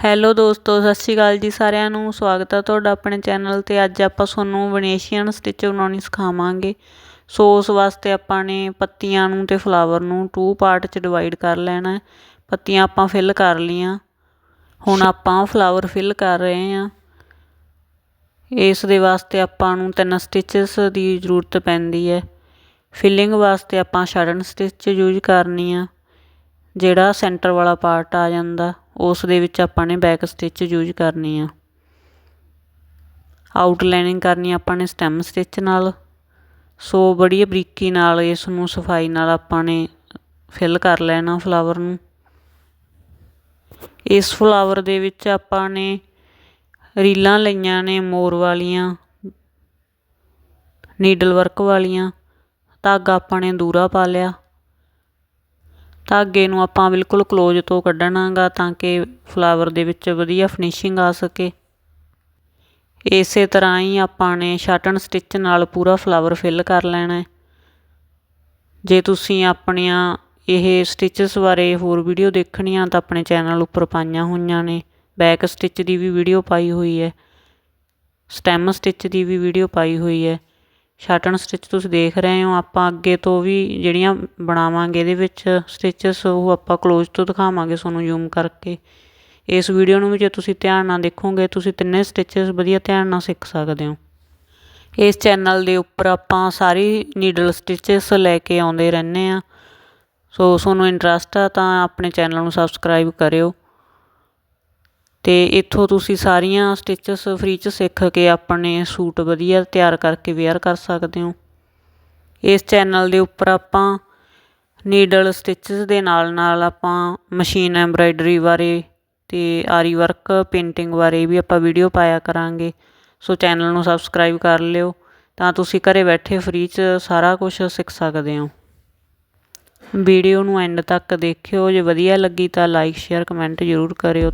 Hello ਦੋਸਤੋ, ਸਤਿ ਸ਼੍ਰੀ ਅਕਾਲ ਜੀ ਸਾਰਿਆਂ ਨੂੰ। ਸਵਾਗਤ ਹੈ ਤੁਹਾਡਾ ਆਪਣੇ ਚੈਨਲ 'ਤੇ। ਅੱਜ ਆਪਾਂ ਤੁਹਾਨੂੰ ਵਨੇਸ਼ੀਅਨ ਸਟਿਚ ਬਣਾਉਣੀ ਸਿਖਾਵਾਂਗੇ। ਸੋ ਉਸ ਵਾਸਤੇ ਆਪਾਂ ਨੇ ਪੱਤੀਆਂ ਨੂੰ ਅਤੇ ਫਲਾਵਰ ਨੂੰ 2 ਪਾਰਟ 'ਚ ਡਿਵਾਈਡ ਕਰ ਲੈਣਾ। ਪੱਤੀਆਂ ਆਪਾਂ ਫਿਲ ਕਰ ਲਈਆਂ, ਹੁਣ ਆਪਾਂ ਫਲਾਵਰ ਫਿਲ ਕਰ ਰਹੇ ਹਾਂ। ਇਸ ਦੇ ਵਾਸਤੇ ਆਪਾਂ ਨੂੰ 3 ਸਟਿਚਸ ਦੀ ਜ਼ਰੂਰਤ ਪੈਂਦੀ ਹੈ। ਫਿਲਿੰਗ ਵਾਸਤੇ ਆਪਾਂ ਸ਼ਟਨ ਸਟਿਚ ਯੂਜ ਕਰਨੀ ਆ, ਜਿਹੜਾ ਸੈਂਟਰ ਵਾਲਾ ਪਾਰਟ ਆ ਜਾਂਦਾ ਉਸ ਦੇ ਵਿੱਚ ਆਪਾਂ ਨੇ ਬੈਕ ਸਟਿਚ ਯੂਜ ਕਰਨੀ ਆ। ਆਊਟਲਾਈਨਿੰਗ ਕਰਨੀ ਆਪਾਂ ਨੇ ਸਟੈਮ ਸਟਿਚ ਨਾਲ। ਸੋ ਬੜੀ ਬਰੀਕੀ ਨਾਲ ਇਸ ਨੂੰ ਸਫਾਈ ਨਾਲ ਆਪਾਂ ਨੇ ਫਿਲ ਕਰ ਲੈਣਾ ਫਲਾਵਰ ਨੂੰ। ਇਸ ਫਲਾਵਰ ਦੇ ਵਿੱਚ ਆਪਾਂ ਨੇ ਰੀਲਾਂ ਲਈਆਂ ਨੇ ਮੋਰ ਵਾਲੀਆਂ, ਨੀਡਲ ਵਰਕ ਵਾਲੀਆਂ। ਧਾਗਾ ਆਪਾਂ ਨੇ ਦੂਰਾ ਪਾ ਲਿਆ। ਧਾਗੇ ਨੂੰ ਆਪਾਂ ਬਿਲਕੁਲ ਕਲੋਜ਼ ਤੋਂ ਕੱਢਣਾ ਗਾ ਤਾਂ ਕਿ ਫਲਾਵਰ ਦੇ ਵਿੱਚ ਵਧੀਆ ਫਿਨਿਸ਼ਿੰਗ ਆ ਸਕੇ। ਇਸੇ ਤਰ੍ਹਾਂ ਹੀ ਆਪਾਂ ਨੇ ਸ਼ਟਨ ਸਟਿਚ ਨਾਲ ਪੂਰਾ ਫਲਾਵਰ ਫਿਲ ਕਰ ਲੈਣਾ। ਜੇ ਤੁਸੀਂ ਆਪਣੀਆਂ ਇਹ ਸਟਿਚਸ ਬਾਰੇ ਹੋਰ ਵੀਡੀਓ ਦੇਖਣੀਆਂ ਤਾਂ ਆਪਣੇ ਚੈਨਲ ਉੱਪਰ ਪਾਈਆਂ ਹੋਈਆਂ ਨੇ। ਬੈਕ ਸਟਿਚ ਦੀ ਵੀ ਵੀਡੀਓ ਪਾਈ ਹੋਈ ਹੈ, ਸਟੈਮ ਸਟਿਚ ਦੀ ਵੀ ਵੀਡੀਓ ਪਾਈ ਹੋਈ ਹੈ। ਸ਼ਟਨ ਸਟਿਚ ਤੁਸੀਂ ਦੇਖ ਰਹੇ ਹੋ। ਆਪਾਂ ਅੱਗੇ ਤੋਂ ਵੀ ਜਿਹੜੀਆਂ ਬਣਾਵਾਂਗੇ ਇਹਦੇ ਵਿੱਚ ਸਟਿਚਸ ਉਹ ਆਪਾਂ ਕਲੋਜ਼ ਤੋਂ ਦਿਖਾਵਾਂਗੇ ਤੁਹਾਨੂੰ ਜ਼ੂਮ ਕਰਕੇ। ਇਸ ਵੀਡੀਓ ਨੂੰ ਵੀ ਜੇ ਤੁਸੀਂ ਧਿਆਨ ਨਾਲ ਦੇਖੋਗੇ ਤੁਸੀਂ 3 ਸਟਿਚਸ ਵਧੀਆ ਧਿਆਨ ਨਾਲ ਸਿੱਖ ਸਕਦੇ ਹੋ। ਇਸ ਚੈਨਲ ਦੇ ਉੱਪਰ ਆਪਾਂ ਸਾਰੀ ਨੀਡਲ ਸਟਿਚਸ ਲੈ ਕੇ ਆਉਂਦੇ ਰਹਿੰਦੇ ਹਾਂ। ਸੋ ਤੁਹਾਨੂੰ ਇੰਟਰਸਟ ਆ ਤਾਂ ਆਪਣੇ ਚੈਨਲ ਨੂੰ ਸਬਸਕ੍ਰਾਈਬ ਕਰਿਓ ਅਤੇ ਇੱਥੋਂ ਤੁਸੀਂ ਸਾਰੀਆਂ ਸਟਿਚਸ ਫਰੀ 'ਚ ਸਿੱਖ ਕੇ ਆਪਣੇ ਸੂਟ ਵਧੀਆ ਤਿਆਰ ਕਰਕੇ ਵੇਅਰ ਕਰ ਸਕਦੇ ਹੋ। ਇਸ ਚੈਨਲ ਦੇ ਉੱਪਰ ਆਪਾਂ ਨੀਡਲ ਸਟਿਚਸ ਦੇ ਨਾਲ ਨਾਲ ਆਪਾਂ ਮਸ਼ੀਨ ਐਮਬਰਾਇਡਰੀ ਬਾਰੇ ਅਤੇ ਆਰੀ ਵਰਕ ਪੇਂਟਿੰਗ ਬਾਰੇ ਵੀ ਆਪਾਂ ਵੀਡੀਓ ਪਾਇਆ ਕਰਾਂਗੇ। ਸੋ ਚੈਨਲ ਨੂੰ ਸਬਸਕ੍ਰਾਈਬ ਕਰ ਲਿਓ ਤਾਂ ਤੁਸੀਂ ਘਰ ਬੈਠੇ ਫਰੀ 'ਚ ਸਾਰਾ ਕੁਛ ਸਿੱਖ ਸਕਦੇ ਹੋ। ਵੀਡੀਓ ਨੂੰ ਐਂਡ ਤੱਕ ਦੇਖਿਓ। ਜੇ ਵਧੀਆ ਲੱਗੀ ਤਾਂ ਲਾਈਕ ਸ਼ੇਅਰ ਕਮੈਂਟ ਜ਼ਰੂਰ ਕਰਿਓ।